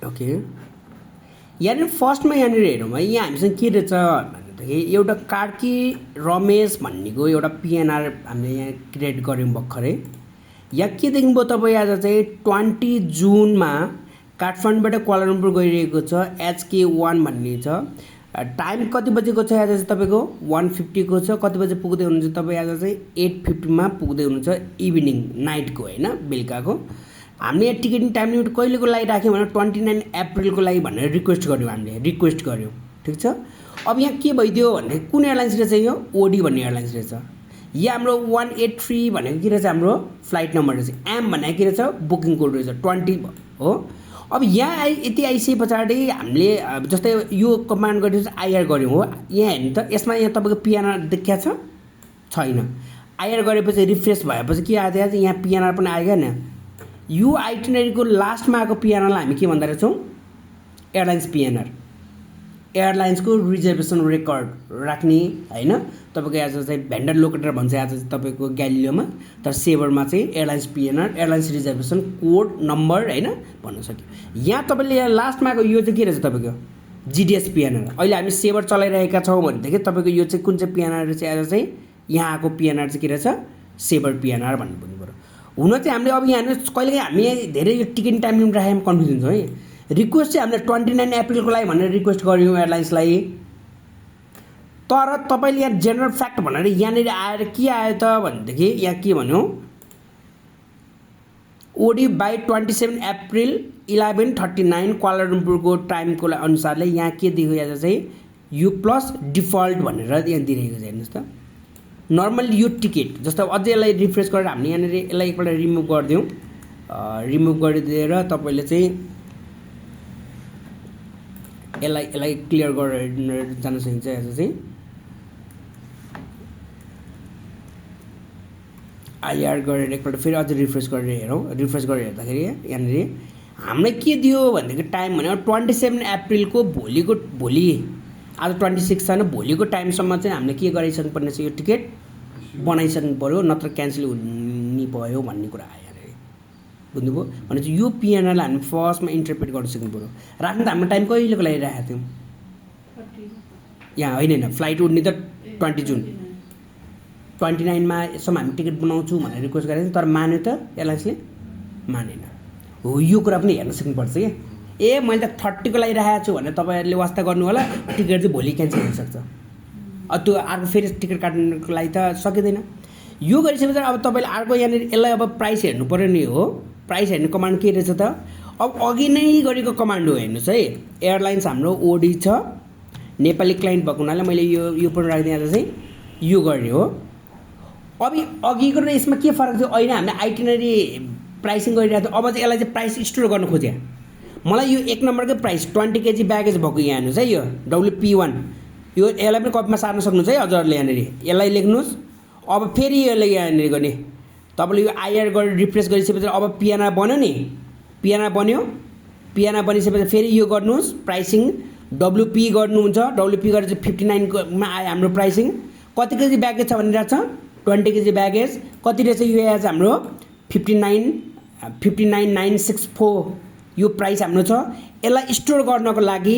Okay यहाँनिर फर्स्टमा यहाँनिर हेरौँ है यहाँ हामीसँग के रहेछ भनेदेखि एउटा कार्की रमेश भन्नेको एउटा पिएनआर हामीले यहाँ क्रिएट गऱ्यौँ भर्खरै यहाँ के देख्नुभयो तपाईँ आज चाहिँ 20 जुनमा काठमाडौँबाट क्वालालम्पुर गइरहेको छ HK1 भन्ने छ टाइम कति बजेको छ आज चाहिँ तपाईँको 1:50 को छ कति बजे पुग्दै हुनुहुन्छ तपाईँ आज चाहिँ 8:50 मा पुग्दै हुनुहुन्छ इभिनिङ नाइटको होइन बेलुकाको हामीले यहाँ टिकटिङ टाइम लिमिट कहिलेको लागि राख्यौँ भने 29 अप्रिलको लागि भनेर रिक्वेस्ट गऱ्यौँ हामीले रिक्वेस्ट गऱ्यौँ ठिक छ अब यहाँ के भइदियो भने कुन एयरलाइन्स रहेछ यो ओडी भन्ने एयरलाइन्स रहेछ यहाँ हाम्रो 183 भनेको के रहेछ हाम्रो फ्लाइट नम्बर रहेछ एम भनेको के रहेछ बुकिङ कोड रहेछ 20 हो अब यहाँ यति आइसके पछाडि हामीले जस्तै यो कमान्ड गरेर आइआर गऱ्यौँ हो यहाँ हेर्नु त यसमा यहाँ तपाईँको पिएनआर देखिया छ छैन आइआर गरेपछि रिफ्रेस भएपछि के आयो यहाँ पिएनआर पनि आयो नि यो आइटिनरीको लास्टमा आएको पिएनआरलाई हामी के भन्दो रहेछौँ एयरलाइन्स पिएनआर एयरलाइन्सको रिजर्भेसन रेकर्ड राख्ने होइन तपाईँको आज चाहिँ भेन्डर लोकेटर भन्छ आज चाहिँ तपाईँको ग्यालिलियोमा तर सेभरमा चाहिँ airlines PNR airlines reservation code number होइन भन्न सक्यो यहाँ तपाईँले यहाँ लास्टमा आएको यो चाहिँ के रहेछ तपाईँको जिडिएस पिएनआर अहिले हामी सेभर चलाइरहेका छौँ भनेदेखि तपाईँको यो चाहिँ कुन चाहिँ पिएनआर चाहिँ आज चाहिँ यहाँ आएको पिएनआर चाहिँ के रहेछ सेभर पिएनआर भन्नु पऱ्यो हुन चाहिँ हामीले अब यहाँ कहिलेकाहीँ हामी धेरै यो टिकट टाइम लिमिट राखेर कन्फ्युजन छ है रिक्वेस्ट चाहिँ हामीले 29 अप्रिलको लागि भनेर रिक्वेस्ट गऱ्यौँ एयरलाइन्सलाई तर तपाईँले यहाँ जेनरल फ्याक्ट भनेर यहाँनिर आएर के आयो त भनेदेखि यहाँ के भन्यो ओडी बाई 27 अप्रिल 11:39 क्वालालम्पुरको टाइमको अनुसारले यहाँ के दिएको यहाँ चाहिँ यु प्लस डिफल्ट भनेर यहाँ दिइरहेको छ हेर्नुहोस् त नर्मली यो टिकट जस्तो अझै यसलाई रिफ्रेस गरेर हामीले यहाँनिर यसलाई एकपल्ट रिमुभ गरिदिउँ रिमुभ गरिदिएर तपाईँले चाहिँ यसलाई क्लियर गरेर जान सकिन्छ आज चाहिँ आइआर गरेर एकपल्ट फेरि अझै रिफ्रेस गरेर हेरौँ रिफ्रेस गरेर हेर्दाखेरि यहाँनिर हामीलाई के दियो भनेदेखि टाइम भनेको 27 अप्रिलको भोलि आज 26 छ भोलिको टाइमसम्म चाहिँ हामीले के गराइसक्नुपर्ने छ यो टिकट बनाइसक्नु पऱ्यो नत्र क्यान्सल हुने भयो भन्ने कुरा आयो यहाँनिर बुझ्नुभयो भनेपछि यो पिएनआरलाई हामी फर्स्टमा इन्टरप्रेट गर्न सक्नु पऱ्यो राख्नु त हाम्रो टाइम कहिलेको लागि राखेको थियौँ यहाँ होइन फ्लाइट उड्ने त 20 जुन 29 सम्म हामी टिकट बनाउँछु भनेर रिक्वेस्ट गरेको थियौँ तर मान्यो त एयरलाइन्सले मानेन हो यो कुरा पनि हेर्न सक्नुपर्छ क्या ए मैले त 30 को लागि राखेको छु भनेर तपाईँहरूले वास्ता गर्नु होला टिकट चाहिँ भोलि क्यान्सल हुनसक्छ त्यो अर्को फेरि टिकट काट्नुको लागि त सकिँदैन यो गरिसकेपछि अब तपाईँले अर्को यहाँनिर यसलाई अब प्राइस हेर्नु पऱ्यो नि हो प्राइस हेर्ने कमान्ड के रहेछ त अब अघि नै गरेको कमान्ड हो हेर्नुहोस् है एयरलाइन्स हाम्रो ओडी छ नेपाली क्लाइन्ट भएको हुनाले मैले यो पनि राखिदिएँ चाहिँ यो गर्ने हो अब अघिको र यसमा के फरक थियो अहिले हामीले आइटिनरी प्राइसिङ गरिरहेको थियो अब चाहिँ यसलाई चाहिँ प्राइस स्टोर गर्न खोजेँ मलाई यो 1 नम्बरकै प्राइस 20 kg ब्यागेज भएको यहाँ हेर्नुहोस् है यो WP1 यो यसलाई पनि कपीमा सार्न सक्नुहुन्छ है हजुरहरूले यहाँनिर यसलाई लेख्नुहोस् अब फेरि यसलाई यहाँनिर गर्ने तपाईँले यो आइआर गरेर रिफ्रेस गरिसकेपछि अब पिएनआर बन्यो नि पिएनआर बन्यो पिएनआर बनिसकेपछि फेरि यो गर्नुहोस् प्राइसिङ WP गर्नुहुन्छ WP गरेर चाहिँ 59 आयो हाम्रो प्राइसिङ कति केजी ब्यागेज छ भनिरहेको छ 20 kg ब्यागेज कति रहेछ यो आज हाम्रो 59,964 यो प्राइस हाम्रो छ यसलाई स्टोर गर्नको लागि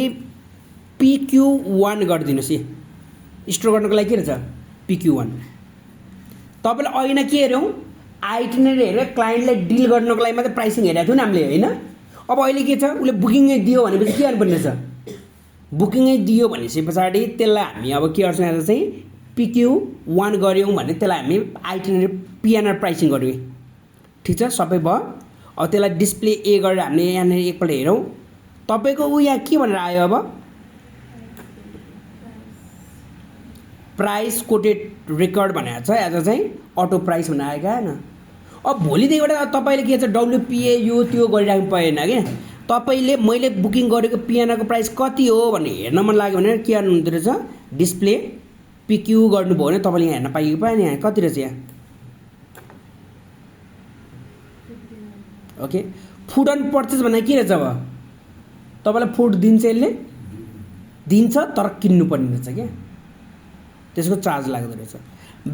PQ1 गरिदिनुहोस् स्टोर गर्नको लागि के रहेछ PQ1 तपाईँले अहिले के हेऱ्यौँ आइटिनरी हेरेर क्लाइन्टलाई डिल गर्नको लागि मात्रै प्राइसिङ हेरेको थियो नि हामीले होइन अब अहिले के छ उसले बुकिङै दियो भनेपछि के गर्नुपर्ने रहेछ बुकिङै दियो भनेपछि पछाडि त्यसलाई हामी अब के गर्छौँ आज चाहिँ PQ1 गऱ्यौँ भने त्यसलाई हामी आइटिनरी पिएनआर प्राइसिङ गऱ्यौँ ठिक छ सबै भयो अब त्यसलाई डिस्प्ले ए गरेर हामीले यहाँनिर एकपल्ट हेरौँ तपाईँको ऊ यहाँ के भनेर आयो अब प्राइस कोटेड रेकर्ड भनेको छ आज चाहिँ अटो प्राइस भनेर आएको होइन अब भोलिदेखिबाट तपाईँले के छ WPA यो त्यो गरिराख्नु परेन क्या तपाईँले मैले बुकिङ गरेको पिएनआरको प्राइस कति हो भन्ने हेर्न मन लाग्यो भने के गर्नुहुँदो रहेछ डिस्प्ले PQ गर्नुभयो भने तपाईँले यहाँ हेर्न पाइएको पाएन यहाँ कति रहेछ यहाँ ओके फुड अन पर्चेस भन्ने के रहेछ अब तपाईँलाई फुड दिन्छ यसले दिन्छ तर किन्नुपर्ने रहेछ क्या त्यसको चार्ज लाग्दो रहेछ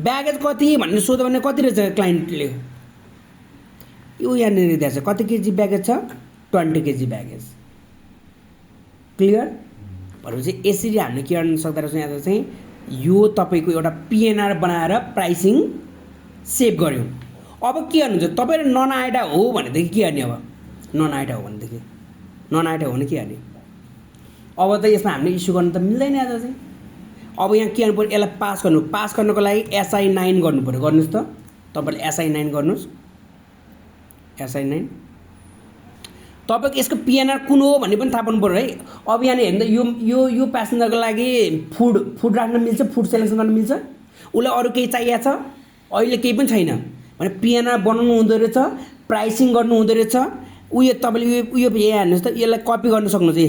ब्यागेज कति भन्ने सोध्यो भने कति रहेछ क्लाइन्टले यो यहाँनिर दिएको छ कति केजी ब्यागेज छ 20 केजी ब्यागेज। क्लियर? भनेपछि यसरी हामीले के गर्न सक्दो रहेछौँ यहाँ चाहिँ यो तपाईँको एउटा पिएनआर बनाएर प्राइसिङ सेभ गऱ्यौँ। अब के गर्नुहुन्छ तपाईँ नन आइटा हो भनेदेखि के गर्ने? अब नन आइटा हो भनेदेखि नन आइटा हो भने के गर्ने? अब त यसमा हामीले इस्यु गर्न त मिल्दैन आज चाहिँ। अब यहाँ के गर्नु पऱ्यो? यसलाई पास गर्नको लागि SI9 गर्नु पऱ्यो। गर्नुहोस् त, तपाईँले SI9 गर्नुहोस्। SI9 तपाईँको यसको पिएनआर कुन हो भन्ने पनि थाहा पाउनु पऱ्यो है। अब यहाँनिर हेर्नु त यो प्यासेन्जरको लागि फुड राख्न मिल्छ, फुड सेलेक्सन गर्न मिल्छ। उसलाई अरू केही चाहिएको छ? अहिले केही पनि छैन भने पिएनआर बनाउनु हुँदो रहेछ, प्राइसिङ गर्नु हुँदो रहेछ। उयो तपाईँले उयो यहाँ हेर्नुहोस् त, यसलाई कपी गर्न सक्नुहुन्छ।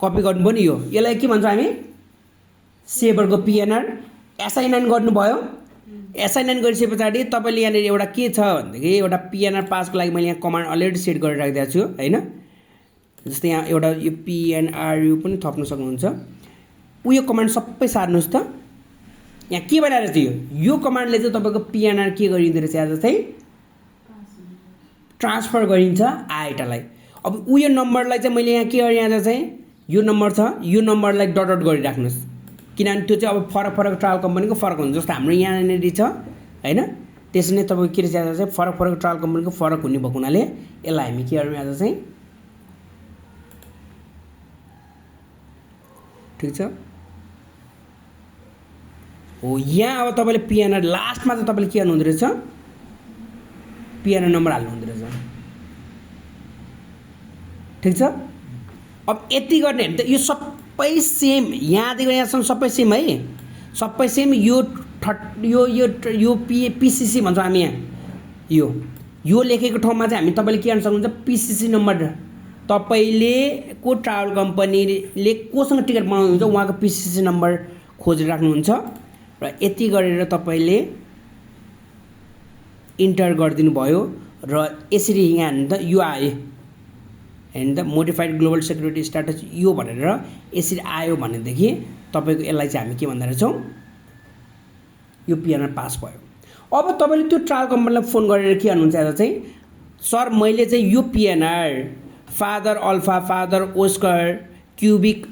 कपी गर्नु पनि यसलाई के भन्छ हामी? सेभरको पिएनआर SI9 गर्नुभयो। SI9 गरिसके पछाडि तपाईँले यहाँनिर एउटा के छ भनेदेखि एउटा पिएनआर पासको लागि मैले यहाँ कमान्ड अलरेडी सेट गरेर राखिदिएको छु होइन। जस्तै यहाँ एउटा यो PNRU पनि थप्न सक्नुहुन्छ। उयो कमान्ड सबै सार्नुहोस् त। यहाँ के भइरहेको छ? यो कमान्डले चाहिँ तपाईँको पिएनआर के गरिँदो रहेछ? आज चाहिँ ट्रान्सफर गरिन्छ आइटालाई। अब उयो नम्बरलाई चाहिँ मैले यहाँ के गरेँ? यहाँ चाहिँ यो नम्बर छ, यो नम्बरलाई डट डट गरिराख्नुहोस्। किनभने त्यो चाहिँ अब फरक ट्राभल कम्पनीको फरक हुन्छ। जस्तो हाम्रो यहाँनिर छ होइन, त्यसरी नै तपाईँको के रहेछ आज चाहिँ फरक ट्राभल कम्पनीको फरक हुने भएको हुनाले यसलाई हामी के गर्छौँ आज चाहिँ। ठिक छ हो। यहाँ अब तपाईँले पिएनआर लास्टमा चाहिँ तपाईँले के गर्नु हुँदो रहेछ? पिएनआर नम्बर हाल्नु हुँदो रहेछ। ठिक छ। अब यति गर्ने भने त यो सबै सेम, यहाँदेखि यहाँसम्म सबै सेम है, सबै सेम। यो PCC भन्छौँ हामी यहाँ। यो लेखेको ठाउँमा चाहिँ हामी तपाईँले के गर्न सक्नुहुन्छ? PCC नम्बर तपाईँले को ट्राभल कम्पनीले कोसँग टिकट बनाउनुहुन्छ उहाँको PCC नम्बर खोजेर राख्नुहुन्छ र यति गरेर तपाईँले इन्टर गरिदिनु भयो र यसरी यहाँ हेर्नु त यो आयो हेर्नु त, मोडिफाइड ग्लोबल सेक्युरिटी स्ट्याटस यो भनेर यसरी आयो भनेदेखि तपाईँको यसलाई चाहिँ हामी के भन्दा रहेछौँ? यो पिएनआर पास भयो। अब तपाईँले त्यो ट्राभल कम्पनीलाई फोन गरेर के भन्नुहुन्छ आज चाहिँ? सर मैले चाहिँ यो PNR father alpha father Oscar Quebec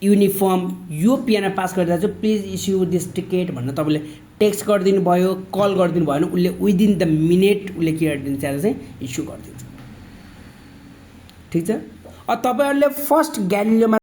uniform यो पिएनआर पास गरिरहेको छु, प्लिज इस्यु दिस टिकट भनेर तपाईँले टेक्स्ट गरिदिनु भयो, कल गरिदिनु भयो भने उसले विदिन द मिनेट उसले के गरिदिन्छ आज चाहिँ? इस्यु गरिदिन्छ। ठिक छ। अब तपाईँहरूले फर्स्ट ग्यालिलियोमा